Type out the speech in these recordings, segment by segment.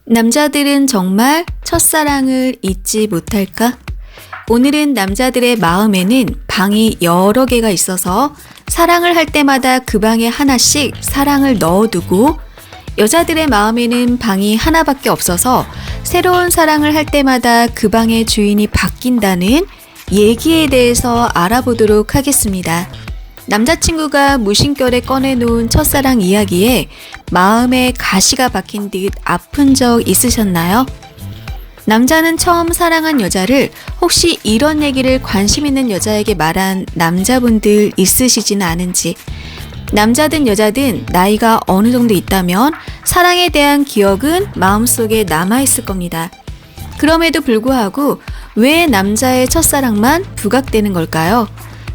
남자들은 정말 첫사랑을 잊지 못할까? 오늘은 남자들의 마음에는 방이 여러 개가 있어서 사랑을 할 때마다 그 방에 하나씩 사랑을 넣어두고, 여자들의 마음에는 방이 하나밖에 없어서 새로운 사랑을 할 때마다 그 방의 주인이 바뀐다는 얘기에 대해서 알아보도록 하겠습니다. 남자친구가 무심결에 꺼내놓은 첫사랑 이야기에 마음에 가시가 박힌 듯 아픈 적 있으셨나요? 남자는 처음 사랑한 여자를 혹시 이런 얘기를 관심 있는 여자에게 말한 남자분들 있으시지는 않은지, 남자든 여자든 나이가 어느 정도 있다면 사랑에 대한 기억은 마음속에 남아있을 겁니다. 그럼에도 불구하고 왜 남자의 첫사랑만 부각되는 걸까요?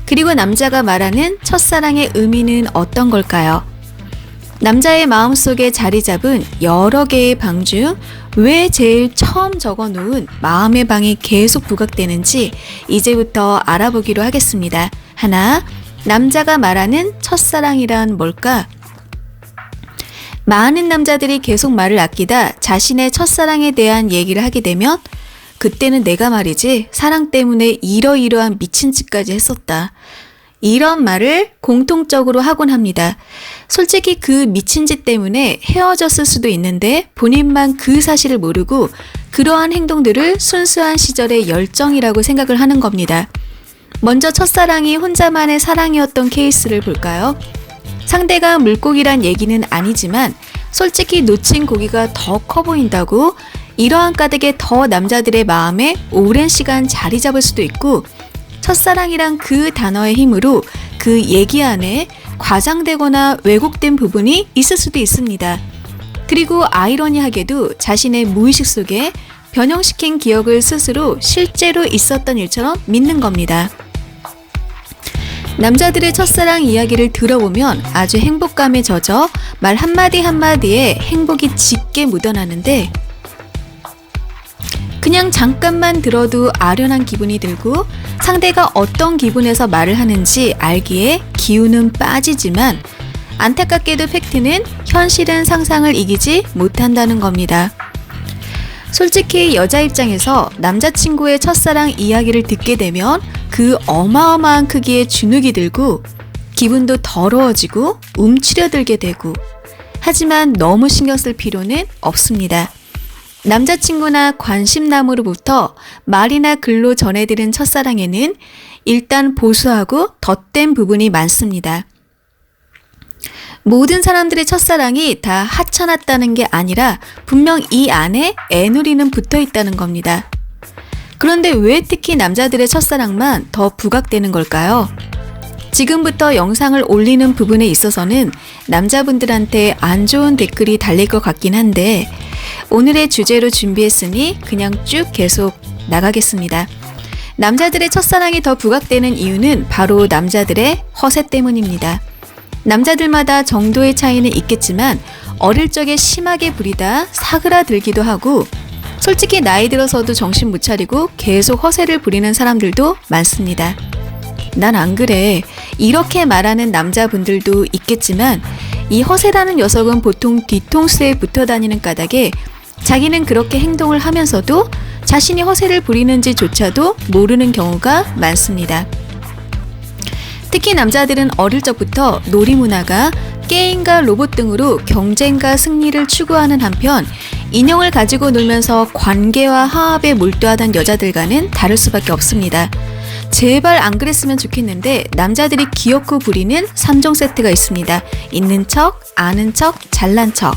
그리고 남자가 말하는 첫사랑의 의미는 어떤 걸까요? 남자의 마음속에 자리 잡은 여러 개의 방 중 왜 제일 처음 적어놓은 마음의 방이 계속 부각되는지 이제부터 알아보기로 하겠습니다. 하나, 남자가 말하는 첫사랑이란 뭘까? 많은 남자들이 계속 말을 아끼다 자신의 첫사랑에 대한 얘기를 하게 되면 그때는 내가 말이지 사랑 때문에 이러이러한 미친 짓까지 했었다, 이런 말을 공통적으로 하곤 합니다. 솔직히 그 미친 짓 때문에 헤어졌을 수도 있는데 본인만 그 사실을 모르고 그러한 행동들을 순수한 시절의 열정이라고 생각을 하는 겁니다. 먼저 첫사랑이 혼자만의 사랑이었던 케이스를 볼까요? 상대가 물고기란 얘기는 아니지만 솔직히 놓친 고기가 더 커 보인다고 이러한 까닭에 더 남자들의 마음에 오랜 시간 자리 잡을 수도 있고, 첫사랑이란 그 단어의 힘으로 그 얘기 안에 과장되거나 왜곡된 부분이 있을 수도 있습니다. 그리고 아이러니하게도 자신의 무의식 속에 변형시킨 기억을 스스로 실제로 있었던 일처럼 믿는 겁니다. 남자들의 첫사랑 이야기를 들어보면 아주 행복감에 젖어 말 한마디 한마디에 행복이 짙게 묻어나는데, 그냥 잠깐만 들어도 아련한 기분이 들고 상대가 어떤 기분에서 말을 하는지 알기에 기운은 빠지지만, 안타깝게도 팩트는 현실은 상상을 이기지 못한다는 겁니다. 솔직히 여자 입장에서 남자친구의 첫사랑 이야기를 듣게 되면 그 어마어마한 크기의 주눅이 들고 기분도 더러워지고 움츠려들게 되고, 하지만 너무 신경 쓸 필요는 없습니다. 남자친구나 관심남으로부터 말이나 글로 전해들은 첫사랑에는 일단 보수하고 덧댄 부분이 많습니다. 모든 사람들의 첫사랑이 다 하찮았다는 게 아니라 분명 이 안에 애누리는 붙어 있다는 겁니다. 그런데 왜 특히 남자들의 첫사랑만 더 부각되는 걸까요? 지금부터 영상을 올리는 부분에 있어서는 남자분들한테 안 좋은 댓글이 달릴 것 같긴 한데, 오늘의 주제로 준비했으니 그냥 쭉 계속 나가겠습니다. 남자들의 첫사랑이 더 부각되는 이유는 바로 남자들의 허세 때문입니다. 남자들마다 정도의 차이는 있겠지만 어릴 적에 심하게 부리다 사그라들기도 하고, 솔직히 나이 들어서도 정신 못 차리고 계속 허세를 부리는 사람들도 많습니다. 난 안 그래, 이렇게 말하는 남자분들도 있겠지만, 이 허세라는 녀석은 보통 뒤통수에 붙어 다니는 까닭에 자기는 그렇게 행동을 하면서도 자신이 허세를 부리는지조차도 모르는 경우가 많습니다. 특히 남자들은 어릴 적부터 놀이문화가 게임과 로봇 등으로 경쟁과 승리를 추구하는 한편, 인형을 가지고 놀면서 관계와 화합에 몰두하던 여자들과는 다를 수밖에 없습니다. 제발 안 그랬으면 좋겠는데 남자들이 기어코 부리는 3종 세트가 있습니다. 있는 척, 아는 척, 잘난 척.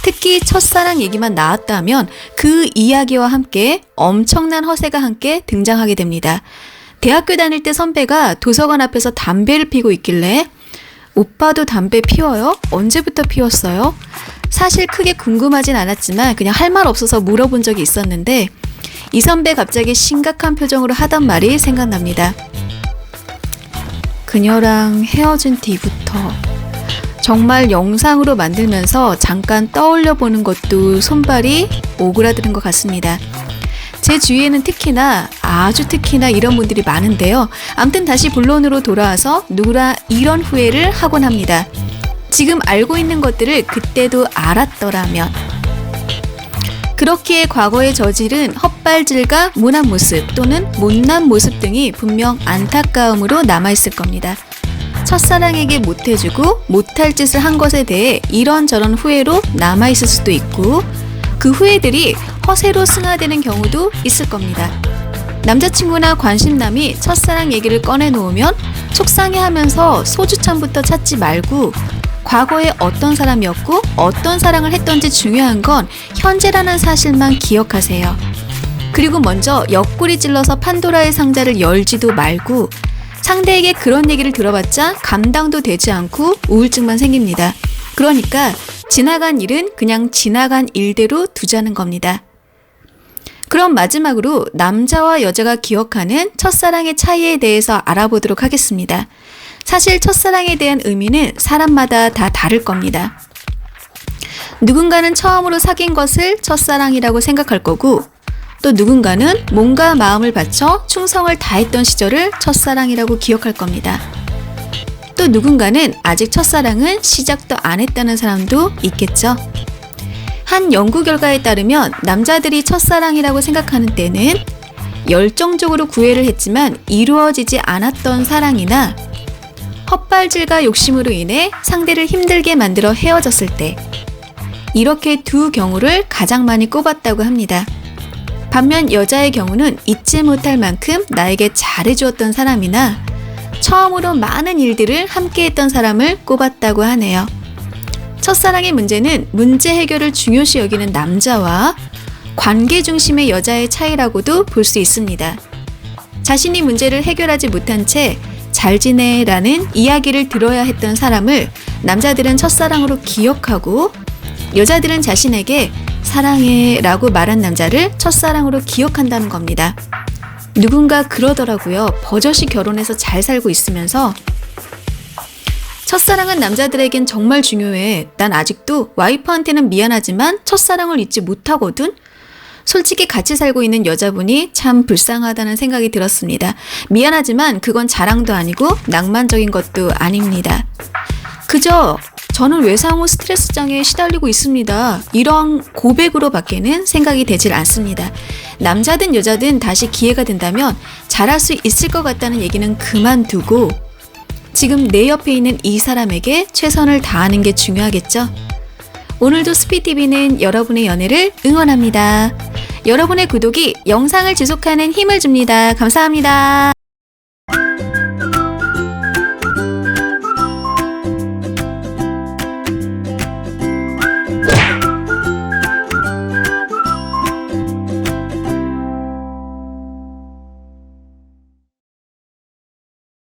특히 첫사랑 얘기만 나왔다면 그 이야기와 함께 엄청난 허세가 함께 등장하게 됩니다. 대학교 다닐 때 선배가 도서관 앞에서 담배를 피고 있길래 오빠도 담배 피워요? 언제부터 피웠어요? 사실 크게 궁금하진 않았지만 그냥 할 말 없어서 물어본 적이 있었는데, 이 선배 갑자기 심각한 표정으로 하던 말이 생각납니다. 그녀랑 헤어진 뒤부터 정말 영상으로 만들면서 잠깐 떠올려 보는 것도 손발이 오그라드는 것 같습니다. 제 주위에는 특히나 아주 특히나 이런 분들이 많은데요. 아무튼 다시 본론으로 돌아와서 누구나 이런 후회를 하곤 합니다. 지금 알고 있는 것들을 그때도 알았더라면. 그렇기에 과거에 저지른 헛발질과 모난 모습 또는 못난 모습 등이 분명 안타까움으로 남아있을 겁니다. 첫사랑에게 못해주고 못할 짓을 한 것에 대해 이런저런 후회로 남아있을 수도 있고 그 후회들이 허세로 승화되는 경우도 있을 겁니다. 남자친구나 관심남이 첫사랑 얘기를 꺼내놓으면 속상해하면서 소주잔부터 찾지 말고 과거에 어떤 사람이었고 어떤 사랑을 했던지 중요한 건 현재라는 사실만 기억하세요. 그리고 먼저 옆구리 찔러서 판도라의 상자를 열지도 말고 상대에게 그런 얘기를 들어봤자 감당도 되지 않고 우울증만 생깁니다. 그러니까 지나간 일은 그냥 지나간 일대로 두자는 겁니다. 그럼 마지막으로 남자와 여자가 기억하는 첫사랑의 차이에 대해서 알아보도록 하겠습니다. 사실 첫사랑에 대한 의미는 사람마다 다 다를 겁니다. 누군가는 처음으로 사귄 것을 첫사랑이라고 생각할 거고 또 누군가는 몸과 마음을 바쳐 충성을 다했던 시절을 첫사랑이라고 기억할 겁니다. 또 누군가는 아직 첫사랑은 시작도 안 했다는 사람도 있겠죠. 한 연구 결과에 따르면 남자들이 첫사랑이라고 생각하는 때는 열정적으로 구애를 했지만 이루어지지 않았던 사랑이나 헛발질과 욕심으로 인해 상대를 힘들게 만들어 헤어졌을 때 이렇게 두 경우를 가장 많이 꼽았다고 합니다. 반면 여자의 경우는 잊지 못할 만큼 나에게 잘해주었던 사람이나 처음으로 많은 일들을 함께했던 사람을 꼽았다고 하네요. 첫사랑의 문제는 문제 해결을 중요시 여기는 남자와 관계 중심의 여자의 차이라고도 볼 수 있습니다. 자신이 문제를 해결하지 못한 채 잘 지내라는 이야기를 들어야 했던 사람을 남자들은 첫사랑으로 기억하고 여자들은 자신에게 사랑해 라고 말한 남자를 첫사랑으로 기억한다는 겁니다. 누군가 그러더라고요. 버젓이 결혼해서 잘 살고 있으면서 첫사랑은 남자들에겐 정말 중요해. 난 아직도 와이프한테는 미안하지만 첫사랑을 잊지 못하거든. 솔직히 같이 살고 있는 여자분이 참 불쌍하다는 생각이 들었습니다. 미안하지만 그건 자랑도 아니고 낭만적인 것도 아닙니다. 그저 저는 외상 후 스트레스 장애에 시달리고 있습니다. 이런 고백으로 밖에는 생각이 되질 않습니다. 남자든 여자든 다시 기회가 된다면 잘할 수 있을 것 같다는 얘기는 그만두고 지금 내 옆에 있는 이 사람에게 최선을 다하는 게 중요하겠죠? 오늘도 스피TV는 여러분의 연애를 응원합니다. 여러분의 구독이 영상을 지속하는 힘을 줍니다. 감사합니다.